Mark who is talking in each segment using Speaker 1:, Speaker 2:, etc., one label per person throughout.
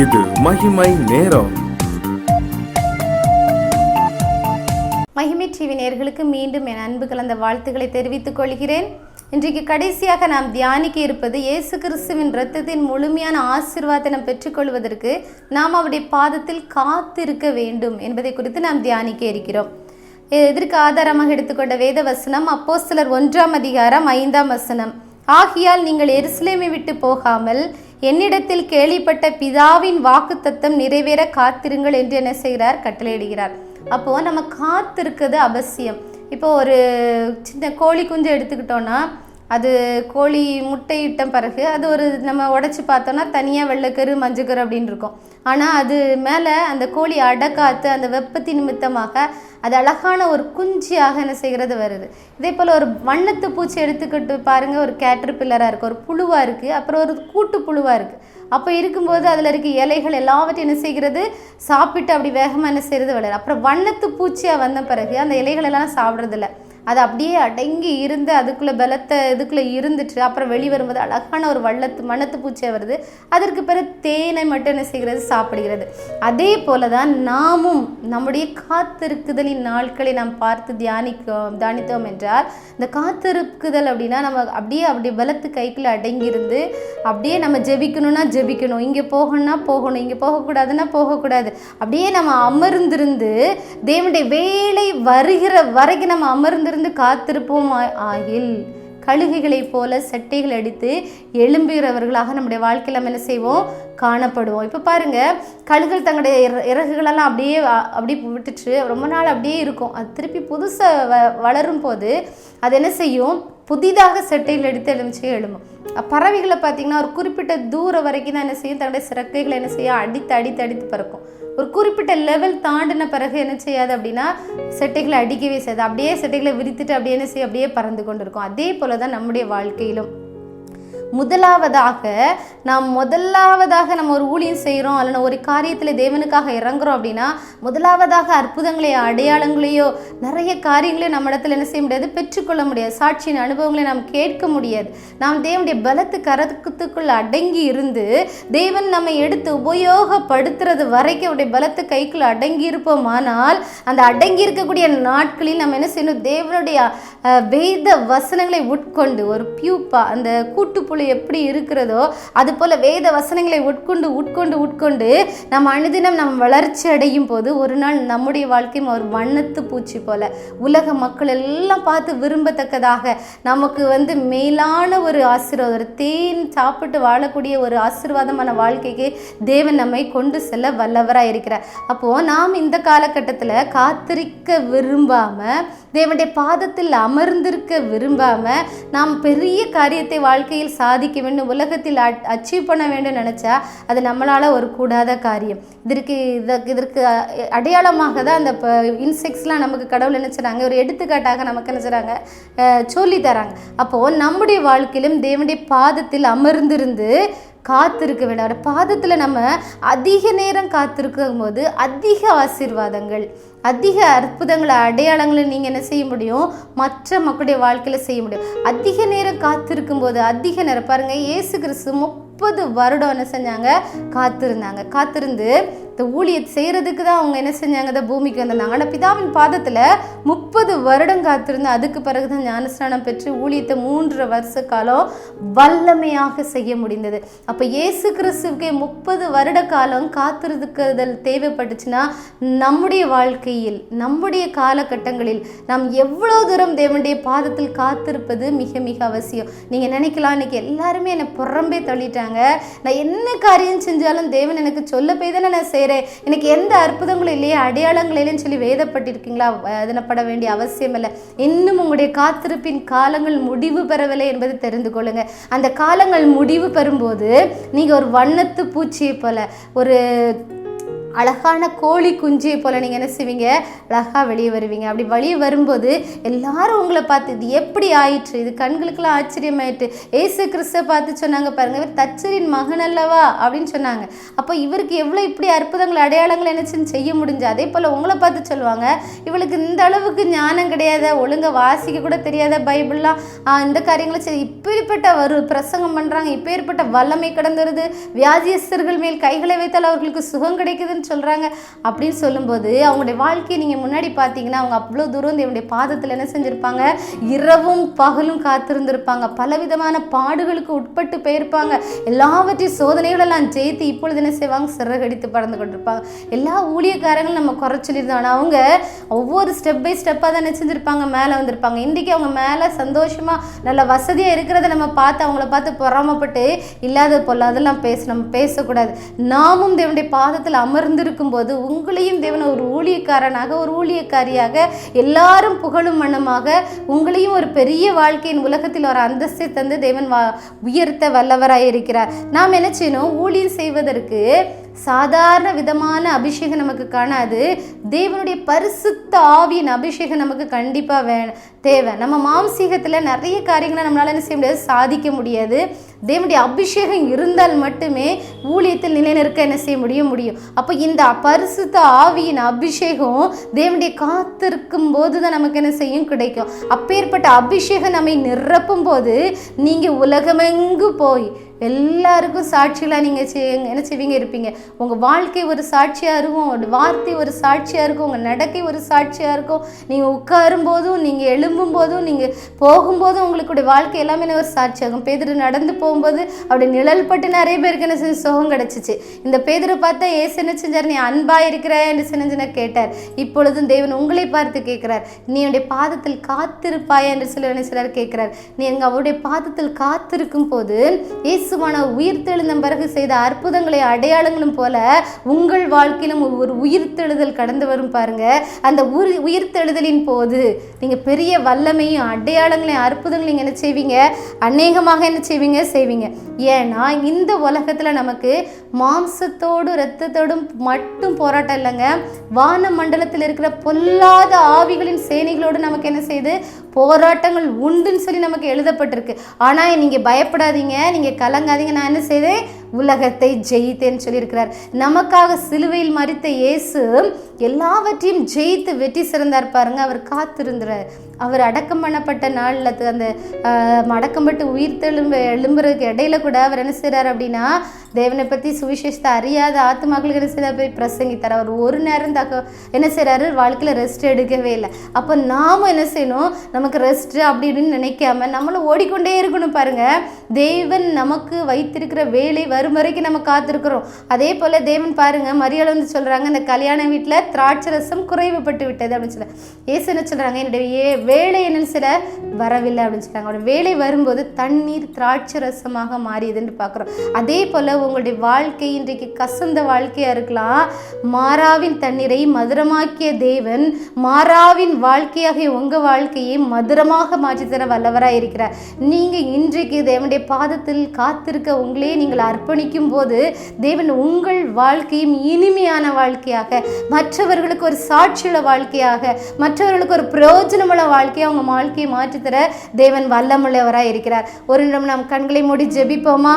Speaker 1: இது மகிமை நேரம்.
Speaker 2: மகிமை டிவி நேயர்களுக்கு மீண்டும் என் அன்பு கலந்த வாழ்த்துக்களை தெரிவித்துக் கொள்கிறேன். இன்றைக்கு கடைசியாக நாம் தியானிக்க இருப்பது இயேசு கிறிஸ்துவின் இரத்தத்தின் முழுமையான ஆசீர்வாதத்தை நாம் பெற்றுக்கொள்வதற்கு நாம் அவருடைய பாதத்தில் காத்திருக்க வேண்டும் என்பதை குறித்து நாம் தியானிக்க இருக்கிறோம். இதற்கு ஆதாரமாக எடுத்துக்கொண்ட வேத வசனம் அப்போஸ்தலர் 1:5 ஆகியால் நீங்கள் எருசலேமை விட்டு போகாமல் என்னிடத்தில் கேள்விப்பட்ட பிதாவின் வாக்குத்தத்தம் நிறைவேற காத்திருங்கள் என்று என்ன செய்கிறார்? கட்டளையிடுகிறார். அப்போது நம்ம காத்திருக்கிறது அவசியம். இப்போ ஒரு சின்ன கோழி குஞ்சு எடுத்துக்கிட்டோன்னா அது கோழி முட்டையிட்ட பிறகு அது ஒரு நம்ம உடச்சி பார்த்தோன்னா தனியாக வெள்ளைக்கரு மஞ்சக்கரு அப்படின்னு இருக்கும். ஆனால் அது மேலே அந்த கோழி அடக்காத்து அந்த வெப்பத்தின் நிமித்தமாக அது அழகான ஒரு குஞ்சியாக என்ன செய்கிறது வருது. இதே போல் ஒரு வண்ணத்து பூச்சி எடுத்துக்கிட்டு பாருங்கள், ஒரு கேட்டர்பில்லராக இருக்குது, ஒரு புழுவாக இருக்குது, அப்புறம் ஒரு கூட்டு புழுவாக இருக்குது. அப்போ இருக்கும்போது அதில் இருக்க இலைகள் எல்லாவற்றையும் என்ன செய்கிறது? சாப்பிட்டு அப்படி வேகமாக என்ன செய்கிறது? வளரும். அப்புறம் வண்ணத்து பூச்சியாக வந்த பிறகு அந்த இலைகளெல்லாம் சாப்பிட்றதில்ல, அது அப்படியே அடங்கி இருந்து அதுக்குள்ளே பலத்தை இதுக்குள்ளே இருந்துட்டு அப்புறம் வெளி வரும்போது அழகான ஒரு மண்ணத்து பூச்சியாக வருது. அதற்கு பிறகு தேனை மட்டும் என்ன செய்கிறது? சாப்பிடுகிறது. அதே போல தான் நாமும் நம்முடைய காத்திருக்குதலின் நாட்களை நாம் பார்த்து தியானித்தோம் என்றால், இந்த காத்திருக்குதல் அப்படின்னா நம்ம அப்படியே பலத்து கைக்குள்ளே அடங்கியிருந்து அப்படியே நம்ம ஜெபிக்கணும்னா ஜெபிக்கணும், இங்கே போகணும்னா போகணும், இங்கே போகக்கூடாதுன்னா போகக்கூடாது, அப்படியே நம்ம அமர்ந்திருந்து தேவனுடைய வேலை வருகிற வரைக்கும் நம்ம அமர்ந்திருந்து காத்திருப்போம் ஆகில் கழுகுகளைப் போல செட்டைகள் அடித்து எழும்புகிறவர்களாக நம்முடைய வாழ்க்கையில் நம்ம என்ன செய்வோம்? காணப்படுவோம். இப்போ பாருங்கள், கழுகுகள் தங்களுடைய இறகுகளெல்லாம் அப்படியே விட்டுட்டு ரொம்ப நாள் அப்படியே இருக்கும். அது திருப்பி புதுசாக வளரும் போது அது என்ன செய்யும்? புதிதாக செட்டைகள் எடுத்து எழும்பும். பறவைகளை பார்த்திங்கன்னா ஒரு குறிப்பிட்ட தூரம் வரைக்கும் தான் என்ன செய்யும்? தன்னுடைய சிறக்கைகளை என்ன செய்யும்? அடித்து பறக்கும். ஒரு குறிப்பிட்ட லெவல் தாண்டின பிறகு என்ன செய்யாது அப்படின்னா செட்டைகளை அடிக்கவே செய்யாது. அப்படியே செட்டைகளை விரித்துட்டு அப்படியே என்ன செய்யும்? அப்படியே பறந்து கொண்டு இருக்கும். அதே போல தான் நம்முடைய வாழ்க்கையிலும் முதலாவதாக நம்ம ஒரு ஊழியம் செய்கிறோம் அல்லனா ஒரு காரியத்தில் தேவனுக்காக இறங்குறோம் அப்படின்னா முதலாவதாக அற்புதங்களையோ அடையாளங்களையோ நிறைய காரியங்களையும் நம்ம இடத்துல என்ன செய்ய முடியாது? பெற்றுக்கொள்ள முடியாது. சாட்சியின் அனுபவங்களை நாம் கேட்க முடியாது. நாம் தேவனுடைய பலத்து கரத்துக்குள்ள அடங்கி இருந்து தேவன் நம்ம எடுத்து உபயோகப்படுத்துறது வரைக்கும் அவருடைய பலத்து கைக்குள்ள அடங்கி இருப்போமானால் அந்த அடங்கி இருக்கக்கூடிய நாட்களில் நம்ம என்ன செய்யணும்? தேவனுடைய வேத வசனங்களை உட்கொண்டு ஒரு பியூப்பா அந்த கூட்டுப்புழு எப்படி இருக்கிறதோ அது போல வேத வசனங்களை உட்கொண்டு நம்ம அனுதினம் நம்ம வளர்ச்சி அடையும் போது ஒரு நாள் நம்முடைய வாழ்க்கையும் ஒரு வண்ணத்து பூச்சி போல உலக மக்கள் எல்லாம் பார்த்து விரும்பத்தக்கதாக நமக்கு மேலான ஒரு ஆசீர்வாதம், ஒரு தேன் சாப்பிட்டு வாழக்கூடிய ஒரு ஆசீர்வாதமான வாழ்க்கைக்கு தேவன் நம்மை கொண்டு செல்ல வல்லவராக இருக்கிறார். அப்போது நாம் இந்த காலகட்டத்தில் காத்திருக்க விரும்பாமல் தேவனுடைய பாதத்தில் அமர்ந்திருக்க விரும்பாமல் நாம் பெரிய காரியத்தை வாழ்க்கையில் சாதிக்க வேண்டும், உலகத்தில் அச்சீவ் பண்ண வேண்டும் நினச்சா அது நம்மளால் ஒரு கூடாத காரியம். இதற்கு அடையாளமாக தான் அந்த இன்செக்ட்ஸ்லாம் நமக்கு கடவுள் நினைச்சாங்க, ஒரு எடுத்துக்காட்டாக நமக்கு நினைச்சாங்க சொல்லி தராங்க. அப்போது நம்முடைய வாழ்க்கையிலும் தேவனுடைய பாதத்தில் அமர்ந்திருந்து காத்திருக்க வேண்டும். அவருடைய பாதத்தில் நம்ம அதிக நேரம் காத்திருக்கும் போது அதிக ஆசீர்வாதங்கள், அதிக அற்புதங்களை அடையாளங்களை நீங்கள் என்ன செய்ய முடியும்? மற்ற மக்களுடைய வாழ்க்கையில் செய்ய முடியும். அதிக நேரம் காத்திருக்கும் போது அதிக நேரம் பாருங்கள், இயேசு கிறிஸ்து 30 வருடம் என்ன செஞ்சாங்க? காத்திருந்து இந்த ஊழியத்தை செய்கிறதுக்கு தான் அவங்க என்ன செஞ்சாங்க? இந்த பூமிக்கு வந்திருந்தாங்க. ஆனால் பிதாவின் பாதத்தில் 30 வருடம் காத்திருந்து அதுக்கு பிறகு தான் ஞானஸ்நானம் பெற்று ஊழியத்தை 3 வருஷ காலம் வல்லமையாக செய்ய முடிந்தது. அப்போ இயேசு கிறிஸ்துவுக்கு 30 வருட காலம் காத்திருக்குதல் தேவைப்பட்டுச்சுன்னா நம்முடைய வாழ்க்கையில் நம்முடைய காலகட்டங்களில் நாம் எவ்வளோ தூரம் தேவனுடைய பாதத்தில் காத்திருப்பது மிக மிக அவசியம். நீங்கள் நினைக்கலாம், இன்னைக்கு எல்லாருமே என்னை புறம்பே தள்ளிட்டாங்க, நான் என்ன காரியம் செஞ்சாலும் தேவன் எனக்கு சொல்ல போய் தானே நான் செய்கிறேன், எனக்கு எந்த அற்புதங்களும் இல்லையே அடையாளங்கள் இல்லைன்னு சொல்லி வேதப்பட்டிருக்கீங்களா? வேதனைப்பட வேண்டிய அவசியம் இல்லை. இன்னும் உங்களுடைய காத்திருப்பின் காலங்கள் முடிவு பெறவில்லை என்பதை தெரிந்து கொள்ளுங்க. அந்த காலங்கள் முடிவு பெறும்போது நீங்கள் ஒரு வண்ணத்து பூச்சியை போல ஒரு அழகான கோழி குஞ்சியை போல் நீங்கள் என்ன செய்வீங்க, அழகாக வெளியே வருவீங்க. அப்படி வெளியே வரும்போது எல்லாரும் உங்களை பார்த்து இது எப்படி ஆயிற்று, இது கண்களுக்கெல்லாம் ஆச்சரியமாயிட்டு. ஏசு கிறிஸ்துவை பார்த்து சொன்னாங்க பாருங்க, இவர் தச்சரின் மகன் அல்லவா அப்படின்னு சொன்னாங்க. அப்போ இவருக்கு எவ்வளோ இப்படி அற்புதங்கள் அடையாளங்கள் என்னச்சுன்னு செய்ய முடிஞ்சு. அதே போல் உங்களை பார்த்து சொல்லுவாங்க, இவளுக்கு இந்த அளவுக்கு ஞானம் கிடையாத, ஒழுங்காக வாசிக்க கூட தெரியாத, பைபிள்லாம் இந்த காரியங்களை சரி இப்பேற்பட்ட பிரசங்கம் பண்ணுறாங்க, இப்பேற்பட்ட வல்லமை கடந்து வருது, வியாதியஸ்தர்கள் மேல் கைகளை வைத்தால் அவர்களுக்கு சுகம் கிடைக்குதுன்னு சொல்கிறாங்க அப்படின்னு சொல்லும்போது அவங்களுடைய வாழ்க்கையை நீங்கள் முன்னாடி பார்த்தீங்கன்னா அவங்க அவ்வளோ தூரம் தேவனுடைய பாதத்தில் என்ன செஞ்சுருப்பாங்க, இரவும் பகலும் காத்திருந்திருப்பாங்க. பலவிதமான பாடுகளுக்கு உட்பட்டு போயிருப்பாங்க. எல்லாவற்றையும் சோதனைகளெல்லாம் ஜெயித்து இப்பொழுது என்ன செய்வாங்க, சிறகடித்து பறந்து கொண்டிருப்பாங்க. எல்லா ஊழியக்காரங்களும் நம்ம குறை சொல்லியிருந்தோம். ஆனால் அவங்க ஒவ்வொரு ஸ்டெப் பை ஸ்டெப்பாக தான் என்ன செஞ்சுருப்பாங்க, மேலே வந்திருப்பாங்க. இன்றைக்கி அவங்க மேலே சந்தோஷமாக நல்ல வசதியாக இருக்கிறத நம்ம பார்த்து அவங்கள பார்த்து பொறாமப்பட்டு இல்லாத போல் அதெல்லாம் நம்ம பேசக்கூடாது. நாமும் தேவனுடைய பாதத்தில் அமர்ந்திருக்கும் போது உங்களையும் தேவன் ஒரு ஊழியக்காரனாக, ஒரு ஊழியக்காரியாக, எல்லாரும் புகழும் மன்னமாக உங்களையும் ஒரு பெரிய வாழ்க்கையின் உலகத்தில் ஒரு அந்தஸ்தை தந்து தேவன் உயர்த்த வல்லவராக இருக்கிறார். நாம் என்ன செய்யணும், ஊழியம் செய்வதற்கு சாதாரண விதமான அபிஷேகம் நமக்கு காணாது. தேவனுடைய பரிசுத்த ஆவியின் அபிஷேகம் நமக்கு கண்டிப்பாக தேவை. நம்ம மாம்சீகத்தில் நிறைய காரியங்களை நம்மளால் என்ன செய்ய முடியாது, சாதிக்க முடியாது. தேவனுடைய அபிஷேகம் இருந்தால் மட்டுமே ஊழியத்தில் நிலைநிற்க என்ன செய்ய முடியும். அப்போ இந்த பரிசுத்த ஆவியின் அபிஷேகம் தேவனுடைய காத்திருக்கும் போது தான் நமக்கு என்ன செய்யும், கிடைக்கும். அப்பேற்பட்ட அபிஷேகம் நம்மை நிரப்பும் போது நீங்கள் உலகமெங்கு போய் எல்லாருக்கும் சாட்சிகளாக நீங்கள் என்ன செய்வீங்க, இருப்பீங்க. உங்கள் வாழ்க்கை ஒரு சாட்சியாக இருக்கும், உங்கள் வார்த்தை ஒரு சாட்சியாக இருக்கும், உங்கள் நடக்கை ஒரு சாட்சியாக இருக்கும். நீங்கள் உட்காரும் போதும், நீங்கள் எழும்பும் போதும், நீங்கள் போகும்போதும் உங்களுடைய வாழ்க்கை எல்லாமே ஒரு சாட்சியாகும். பேதுரு நடந்து போகும்போது அப்படி நிழல் பட்டு நிறைய பேருக்கு என்ன செஞ்சு சுகம் கிடச்சிச்சு. இந்த பேதுரை பார்த்தா ஏசு என்ன செஞ்சார், நீ அன்பாக இருக்கிற என்று செஞ்சுன்னு கேட்டார். இப்பொழுதும் தேவன் உங்களை பார்த்து கேட்குறார், நீ என்னுடைய பாதத்தில் காத்திருப்பாயா என்று சொல்லி என்ன சிலர் கேட்குறார். நீ எங்கள் அவருடைய பாதத்தில் காத்திருக்கும் போது இயேசுவான உயிர்த்தெழுந்த பிறகு செய்த அற்புதங்களை அடையாளங்களும் போல உங்கள் வாழ்க்கையிலும் ஒரு உயிர்த்தெழுதல் கடந்து வரும் பாருங்க. அந்த உயிர்த்தெழுதலின் போது நீங்க பெரிய வல்லமையும் அடையாளங்களையும் அற்புதங்களையும் என்ன செய்வீங்க, அநேகமாக என்ன செய்வீங்க. ஏன்னா இந்த உலகத்துல நமக்கு மாம்சத்தோடு இரத்தத்தோடும் மட்டும் போராட்டம் இல்லைங்க, வான மண்டலத்தில் இருக்கிற பொல்லாத ஆவிகளின் சேனைகளோடு நமக்கு என்ன செய்யுது, போராட்டங்கள் உண்டுன்னு சொல்லி நமக்கு எழுதப்பட்டிருக்கு. ஆனால் நீங்கள் பயப்படாதீங்க, நீங்கள் கலங்காதீங்க, நான் என்ன செய்தேன், உலகத்தை ஜெயித்தேன்னு சொல்லியிருக்கிறார். நமக்காக சிலுவையில் மரித்த இயேசு எல்லாவற்றையும் ஜெயித்து வெற்றி சிறந்தார் பாருங்க. அவர் காத்திருந்தார். அவர் அடக்கம் பண்ணப்பட்ட நாளில் அந்த அடக்கம்பட்டு எழும்புறதுக்கு இடையில கூட அவர் என்ன செய்கிறார் அப்படின்னா, தேவனை பற்றி சுவிசேஷத்தை அறியாத ஆத்மாக்களுக்கு என்ன செய்தார், போய் பிரசங்கித்தார். அவர் ஒரு நேரம் என்ன செய்கிறாரு, வாழ்க்கையில் ரெஸ்ட் எடுக்கவே இல்லை. அப்போ நாமும் என்ன செய்யணும், நமக்கு ரெஸ்ட் அப்படி இப்படின்னு நினைக்காம நம்மளும் ஓடிக்கொண்டே இருக்கணும் பாருங்க. தேவன் நமக்கு வைத்திருக்கிற வேலை வரும் வரைக்கும் நம்ம காத்திருக்கிறோம். அதே போல தேவன் பாருங்க, மரியாதை வந்து சொல்றாங்க, இந்த கல்யாண வீட்டில் திராட்சை ரசம் குறைவுபட்டு விட்டது அப்படின்னு சொல்ல, ஏசு என்ன சொல்றாங்க, என்னுடைய வேலை என்னன்னு சில வரவில்லை அப்படின்னு சொல்றாங்க. அவருடைய வேலை வரும்போது தண்ணீர் திராட்சை ரசமாக மாறியதுன்னு பார்க்குறோம். அதே போல உங்களுடைய வாழ்க்கை இன்றைக்கு கசந்த வாழ்க்கையா இருக்கலாம். மாறாவின் தண்ணீரை மதுரமாக்கிய தேவன் மாறாவின் வாழ்க்கையாக உங்க வாழ்க்கையை மதுரமாக மாற்றித்தர வல்லவராக இருக்கிறார். நீங்க இன்றைக்கு தேவனுடைய பாதத்தில் காத்திருக்க உங்களே நீங்கள் அர்ப்பணிக்கும் போது தேவன் உங்கள் வாழ்க்கையும் இனிமையான வாழ்க்கையாக, மற்றவர்களுக்கு ஒரு சாட்சியுள்ள வாழ்க்கையாக, மற்றவர்களுக்கு ஒரு பிரயோஜனமுள்ள வாழ்க்கையாக உங்க வாழ்க்கையை மாற்றித்தர தேவன் வல்லமுள்ளவராக இருக்கிறார். ஒரு நிமிடம் நாம் கண்களை மூடி ஜெபிப்போமா?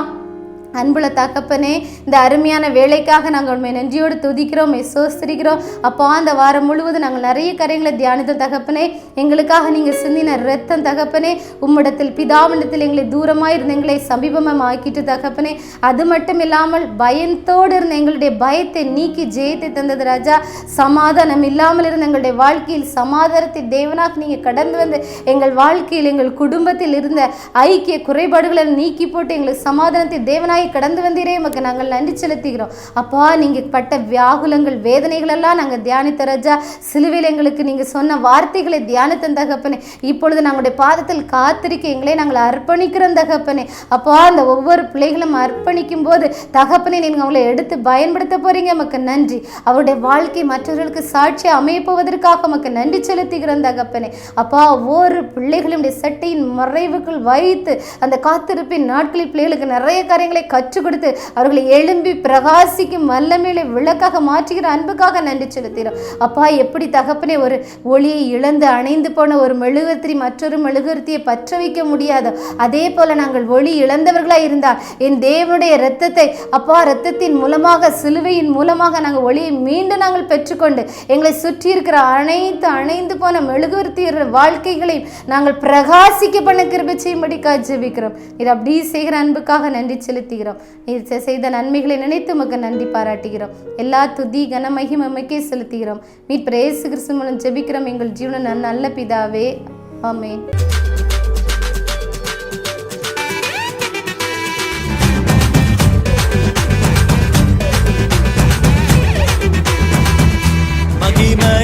Speaker 2: அன்புள்ள தகப்பனே, இந்த அருமையான வேலைக்காக நாங்கள் உண்மை நன்றியோடு துதிக்கிறோம், சோஸ்திரிக்கிறோம். அப்போ அந்த வாரம் முழுவதும் நாங்கள் நிறைய காரியங்களை தியானித்த தகப்பனே, எங்களுக்காக நீங்கள் சிந்தின ரத்தம் தகப்பனே, உம்மிடத்தில் பிதாவிடத்தில் எங்களை தூரமாக இருந்த எங்களை சமீபமாக ஆக்கிட்டு தகப்பனே, அது மட்டும் இல்லாமல் பயத்தோடு இருந்த எங்களுடைய பயத்தை நீக்கி ஜெயத்தை தந்தது ராஜா. சமாதானம் இல்லாமல் இருந்த எங்களுடைய வாழ்க்கையில் சமாதானத்தை தேவனாக நீங்கள் கடந்து வந்து எங்கள் வாழ்க்கையில் எங்கள் குடும்பத்தில் இருந்த ஐக்கிய குறைபாடுகளை நீக்கி போட்டு எங்களுக்கு சமாதானத்தை தேவனாக கடந்து வந்தீரே, உமக்கு நாங்கள் நன்றி செலுத்துகிறோம். அப்பா, நீங்க பட்ட வியாகுலங்கள் வேதனைகள் எல்லாம் நாங்கள் தியானித்த ராஜா. சிலுவையில் எங்களுக்கு நீங்க சொன்ன வார்த்தைகளை தியானித்த தகப்பனே, இப்பொழுது நாங்களுடைய பாதத்தில் காத்திருக்க எங்களே நாங்கள் அர்ப்பணிக்கிறோம் தகப்பனே. அப்பா, அந்த ஒவ்வொரு பிள்ளைகளும் அர்ப்பணிக்கும் போது தகப்பனே, நீங்க அவங்களை எடுத்து பயன்படுத்த போறீங்க, உமக்கு நன்றி. அவருடைய வாழ்க்கை மற்றவர்களுக்கு சாட்சி அமைப்பதற்காக உமக்கு நன்றி செலுத்துகிறோம் தகப்பனே. அப்பா, ஒவ்வொரு பிள்ளைகளுடைய சட்டையின் மறைவுக்குள் வைத்து அந்த காத்திருப்பின் நாட்களில் பிள்ளைகளுக்கு நிறைய காரியங்களை கற்றுக் கொடுத்து அவர்களை எழும்பி பிரகாசிக்கும் வல்லமையிலே விளக்காக மாற்றுகிற அன்புக்காக நன்றி செலுத்துகிறோம். அப்பா, எப்படி தகப்பனே ஒரு ஒளியை இழந்து அணைந்து போன ஒரு மெழுகுவர்த்தி மற்றொரு மெழுகுவர்த்தியை பற்ற வைக்க முடியாது, அதே போல நாங்கள் ஒளி இழந்தவர்களாக இருந்தால் என் தேவனுடைய இரத்தத்தை அப்பா, இரத்தத்தின் மூலமாக சிலுவையின் மூலமாக நாங்கள் ஒளியை மீண்டும் நாங்கள் பெற்றுக்கொண்டு எங்களை சுற்றி இருக்கிற அணைந்து போன மெழுகுவர்த்தி வாழ்க்கைகளையும் நாங்கள் பிரகாசிக்க பண்ண கிருபை செய்யும்படிக்காக ஜெபிக்கிறோம். நீர் அப்படி செய்கிற அன்புக்காக நன்றி செலுத்துகிறோம். நீர் செய்த நன்மைகளை நினைத்து உமக்கு நன்றி பாராட்டுகிறோம். எல்லா துதி கன மகிமைக்கே செலுத்துகிறோம். மீட்பர் இயேசு கிறிஸ்து மூலம் ஜெபிக்கிறோம் எங்கள் ஜீவன நல்ல பிதாவே, ஆமென்.
Speaker 3: மகிமை